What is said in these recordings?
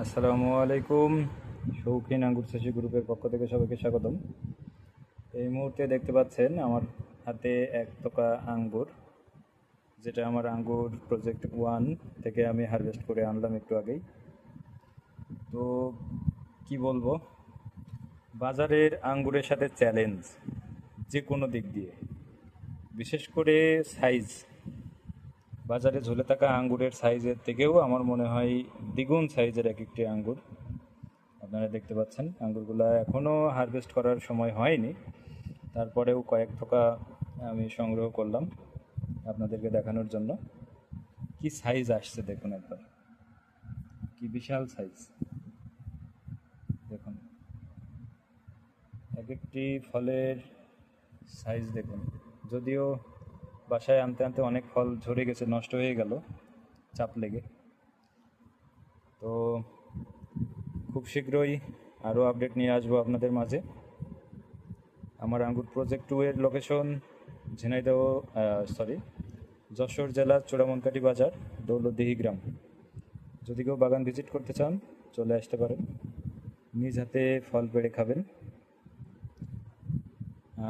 আসসালামু আলাইকুম। শৌখিন আঙ্গুর চাষি গ্রুপের পক্ষ থেকে সবাইকে স্বাগতম। এই মুহূর্তে দেখতে পাচ্ছেন আমার হাতে এক তোকা আঙ্গুর, যেটা আমার আঙ্গুর প্রজেক্ট 1 থেকে আমি হারভেস্ট করে আনলাম একটু আগেই। তো কি বলবো, বাজারের আঙ্গুরের সাথে চ্যালেঞ্জ যে কোনো দিক দিয়ে, বিশেষ করে সাইজ। বাজারে ঝুলে থাকা আঙ্গুরের সাইজের থেকেও আমার মনে হয় দ্বিগুণ সাইজের এক একটি আঙ্গুর। আপনারা দেখতে পাচ্ছেন আঙ্গুরগুলা এখনও হারভেস্ট করার সময় হয়নি, তারপরেও কয়েক থোকা আমি সংগ্রহ করলাম আপনাদেরকে দেখানোর জন্য। কি সাইজ আসছে দেখুন একবার, কি বিশাল সাইজ দেখুন। এক একটি ফলের সাইজ দেখুন। যদিও বাসায় আনতে আনতে অনেক ফল ঝরে গেছে, নষ্ট হয়ে গেল চাপ লেগে। তো খুব শীঘ্রই আরও আপডেট নিয়ে আসবো আপনাদের মাঝে। আমার আঙ্গুর প্রজেক্ট 2 এর লোকেশন ঝিনাইদহ, যশোর জেলার চূড়ামনকাঠি বাজার, দৌলতদিহি গ্রাম। যদি কেউ বাগান ভিজিট করতে চান চলে আসতে পারেন, নিজ হাতে ফল পেড়ে খাবেন।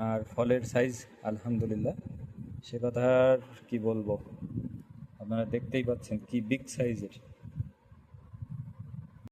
আর ফলের সাইজ আলহামদুলিল্লাহ, সে কথা আর কি বলবো, আপনারা দেখতেই পাচ্ছেন কি বিগ সাইজের।